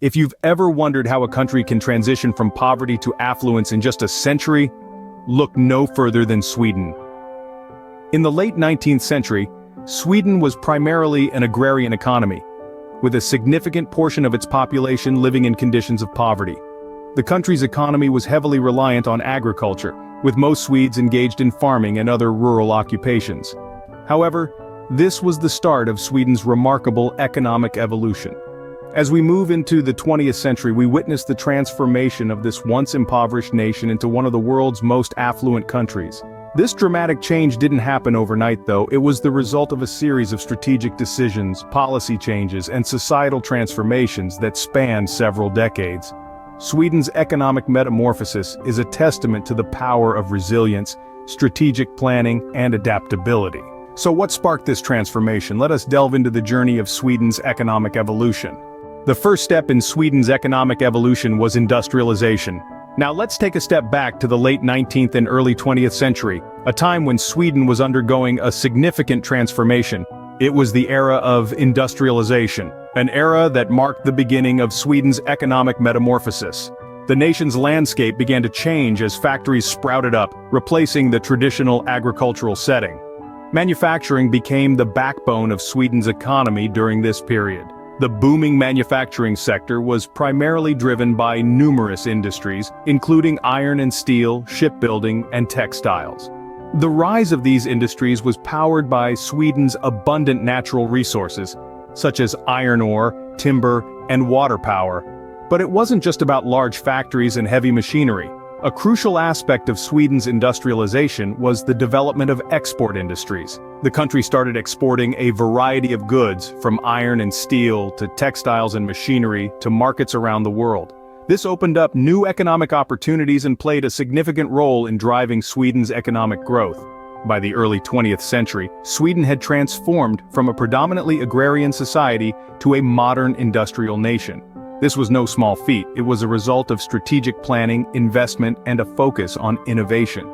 If you've ever wondered how a country can transition from poverty to affluence in just a century, look no further than Sweden. In the late 19th century, Sweden was primarily an agrarian economy, with a significant portion of its population living in conditions of poverty. The country's economy was heavily reliant on agriculture, with most Swedes engaged in farming and other rural occupations. However, this was the start of Sweden's remarkable economic evolution. As we move into the 20th century, we witness the transformation of this once impoverished nation into one of the world's most affluent countries. This dramatic change didn't happen overnight though. It was the result of a series of strategic decisions, policy changes, and societal transformations that spanned several decades. Sweden's economic metamorphosis is a testament to the power of resilience, strategic planning, and adaptability. So what sparked this transformation? Let us delve into the journey of Sweden's economic evolution. The first step in Sweden's economic evolution was industrialization. Now let's take a step back to the late 19th and early 20th century, a time when Sweden was undergoing a significant transformation. It was the era of industrialization, an era that marked the beginning of Sweden's economic metamorphosis. The nation's landscape began to change as factories sprouted up, replacing the traditional agricultural setting. Manufacturing became the backbone of Sweden's economy during this period. The booming manufacturing sector was primarily driven by numerous industries, including iron and steel, shipbuilding, and textiles. The rise of these industries was powered by Sweden's abundant natural resources, such as iron ore, timber, and water power. But it wasn't just about large factories and heavy machinery. A crucial aspect of Sweden's industrialization was the development of export industries. The country started exporting a variety of goods, from iron and steel to textiles and machinery, to markets around the world. This opened up new economic opportunities and played a significant role in driving Sweden's economic growth. By the early 20th century, Sweden had transformed from a predominantly agrarian society to a modern industrial nation. This was no small feat. It was a result of strategic planning, investment, and a focus on innovation.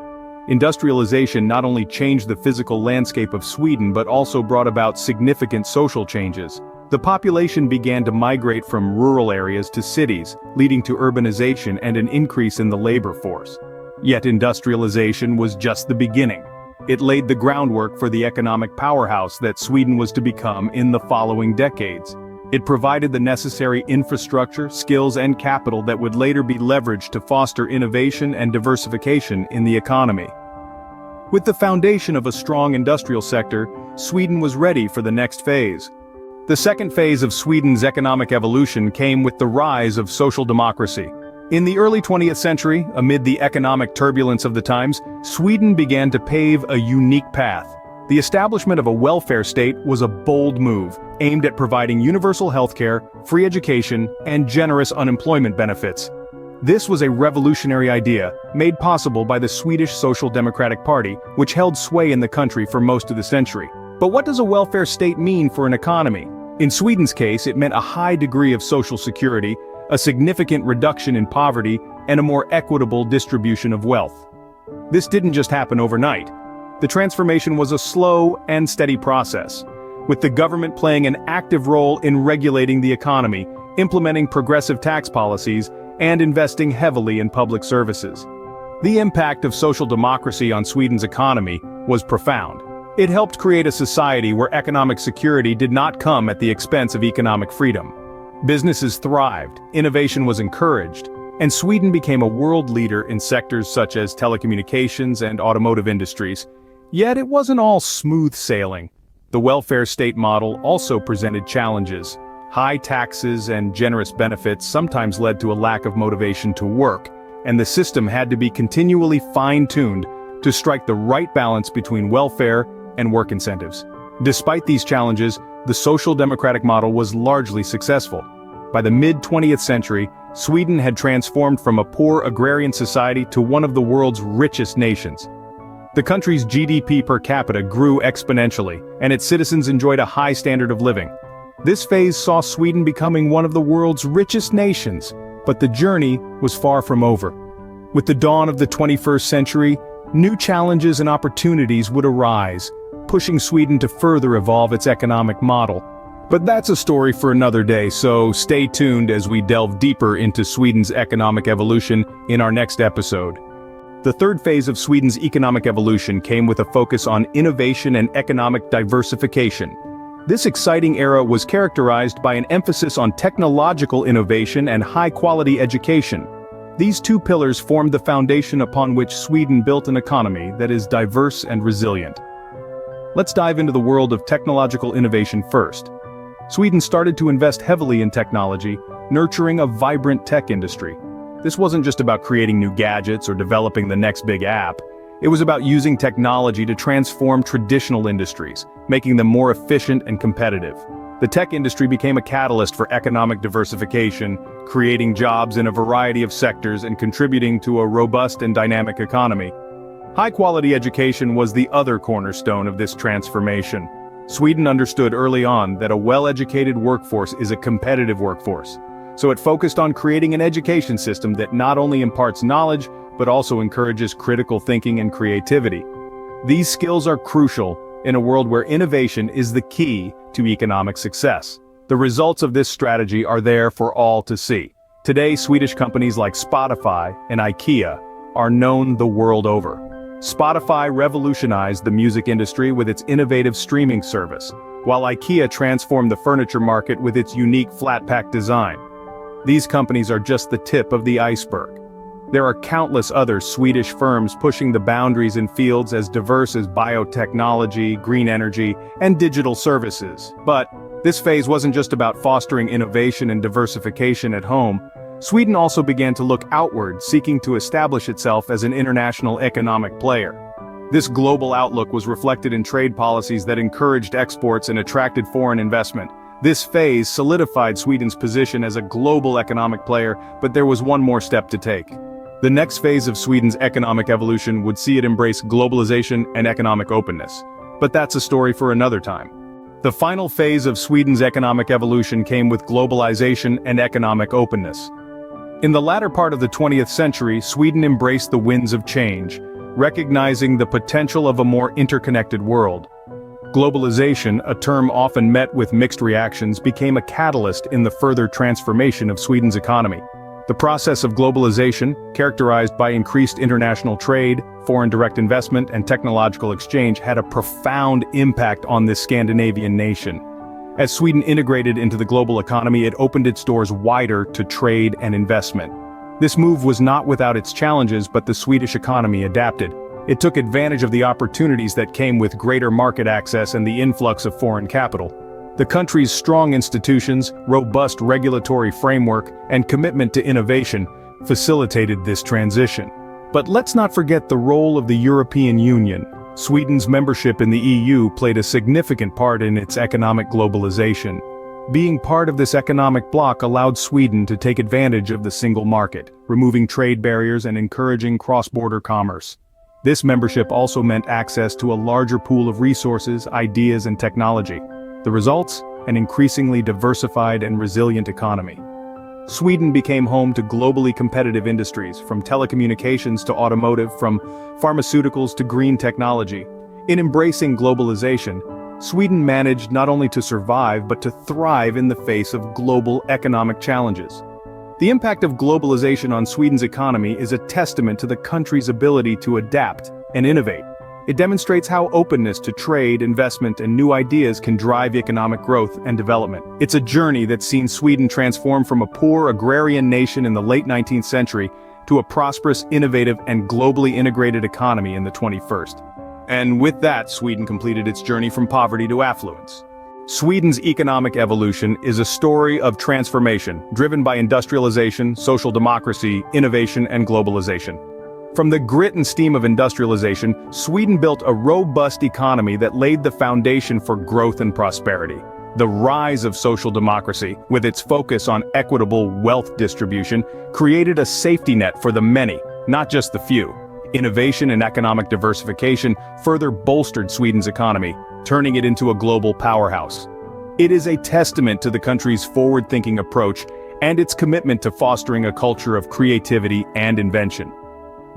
Industrialization not only changed the physical landscape of Sweden but also brought about significant social changes. The population began to migrate from rural areas to cities, leading to urbanization and an increase in the labor force. Yet industrialization was just the beginning. It laid the groundwork for the economic powerhouse that Sweden was to become in the following decades. It provided the necessary infrastructure, skills, and capital that would later be leveraged to foster innovation and diversification in the economy. With the foundation of a strong industrial sector, Sweden was ready for the next phase. The second phase of Sweden's economic evolution came with the rise of social democracy. In the early 20th century, amid the economic turbulence of the times, Sweden began to pave a unique path. The establishment of a welfare state was a bold move, aimed at providing universal healthcare, free education, and generous unemployment benefits. This was a revolutionary idea, made possible by the Swedish Social Democratic Party, which held sway in the country for most of the century. But what does a welfare state mean for an economy? In Sweden's case, it meant a high degree of social security, a significant reduction in poverty, and a more equitable distribution of wealth. This didn't just happen overnight. The transformation was a slow and steady process, with the government playing an active role in regulating the economy, implementing progressive tax policies, and investing heavily in public services. The impact of social democracy on Sweden's economy was profound. It helped create a society where economic security did not come at the expense of economic freedom. Businesses thrived, innovation was encouraged, and Sweden became a world leader in sectors such as telecommunications and automotive industries. Yet it wasn't all smooth sailing. The welfare state model also presented challenges. High taxes and generous benefits sometimes led to a lack of motivation to work, and the system had to be continually fine-tuned to strike the right balance between welfare and work incentives. Despite these challenges, the social democratic model was largely successful. By the mid-20th century, Sweden had transformed from a poor agrarian society to one of the world's richest nations. The country's GDP per capita grew exponentially, and its citizens enjoyed a high standard of living. This phase saw Sweden becoming one of the world's richest nations, but the journey was far from over. With the dawn of the 21st century, new challenges and opportunities would arise, pushing Sweden to further evolve its economic model. But that's a story for another day, so stay tuned as we delve deeper into Sweden's economic evolution in our next episode. The third phase of Sweden's economic evolution came with a focus on innovation and economic diversification. This exciting era was characterized by an emphasis on technological innovation and high-quality education. These two pillars formed the foundation upon which Sweden built an economy that is diverse and resilient. Let's dive into the world of technological innovation first. Sweden started to invest heavily in technology, nurturing a vibrant tech industry. This wasn't just about creating new gadgets or developing the next big app. It was about using technology to transform traditional industries, making them more efficient and competitive. The tech industry became a catalyst for economic diversification, creating jobs in a variety of sectors and contributing to a robust and dynamic economy. High-quality education was the other cornerstone of this transformation. Sweden understood early on that a well-educated workforce is a competitive workforce, so it focused on creating an education system that not only imparts knowledge, but also encourages critical thinking and creativity. These skills are crucial in a world where innovation is the key to economic success. The results of this strategy are there for all to see. Today, Swedish companies like Spotify and IKEA are known the world over. Spotify revolutionized the music industry with its innovative streaming service, while IKEA transformed the furniture market with its unique flat-pack design. These companies are just the tip of the iceberg. There are countless other Swedish firms pushing the boundaries in fields as diverse as biotechnology, green energy, and digital services. But this phase wasn't just about fostering innovation and diversification at home. Sweden also began to look outward, seeking to establish itself as an international economic player. This global outlook was reflected in trade policies that encouraged exports and attracted foreign investment. This phase solidified Sweden's position as a global economic player, but there was one more step to take. The next phase of Sweden's economic evolution would see it embrace globalization and economic openness. But that's a story for another time. The final phase of Sweden's economic evolution came with globalization and economic openness. In the latter part of the 20th century, Sweden embraced the winds of change, recognizing the potential of a more interconnected world. Globalization, a term often met with mixed reactions, became a catalyst in the further transformation of Sweden's economy. The process of globalization, characterized by increased international trade, foreign direct investment, and technological exchange, had a profound impact on this Scandinavian nation. As Sweden integrated into the global economy, it opened its doors wider to trade and investment. This move was not without its challenges, but the Swedish economy adapted. It took advantage of the opportunities that came with greater market access and the influx of foreign capital. The country's strong institutions, robust regulatory framework, and commitment to innovation facilitated this transition. But let's not forget the role of the European Union. Sweden's membership in the EU played a significant part in its economic globalization. Being part of this economic bloc allowed Sweden to take advantage of the single market, removing trade barriers and encouraging cross-border commerce. This membership also meant access to a larger pool of resources, ideas, and technology. The results? An increasingly diversified and resilient economy. Sweden became home to globally competitive industries, from telecommunications to automotive, from pharmaceuticals to green technology. In embracing globalization, Sweden managed not only to survive but to thrive in the face of global economic challenges. The impact of globalization on Sweden's economy is a testament to the country's ability to adapt and innovate. It demonstrates how openness to trade, investment, and new ideas can drive economic growth and development. It's a journey that's seen Sweden transform from a poor agrarian nation in the late 19th century to a prosperous, innovative, and globally integrated economy in the 21st. And with that, Sweden completed its journey from poverty to affluence. Sweden's economic evolution is a story of transformation, driven by industrialization, social democracy, innovation, and globalization. From the grit and steam of industrialization, Sweden built a robust economy that laid the foundation for growth and prosperity. The rise of social democracy, with its focus on equitable wealth distribution, created a safety net for the many, not just the few. Innovation and economic diversification further bolstered Sweden's economy, turning it into a global powerhouse. It is a testament to the country's forward-thinking approach and its commitment to fostering a culture of creativity and invention.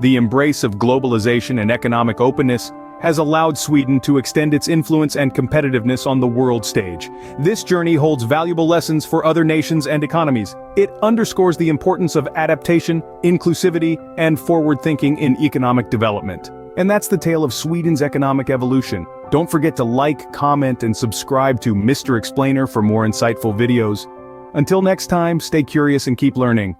The embrace of globalization and economic openness has allowed Sweden to extend its influence and competitiveness on the world stage. This journey holds valuable lessons for other nations and economies. It underscores the importance of adaptation, inclusivity, and forward-thinking in economic development. And that's the tale of Sweden's economic evolution. Don't forget to like, comment, and subscribe to Mr. Explainer for more insightful videos. Until next time, stay curious and keep learning.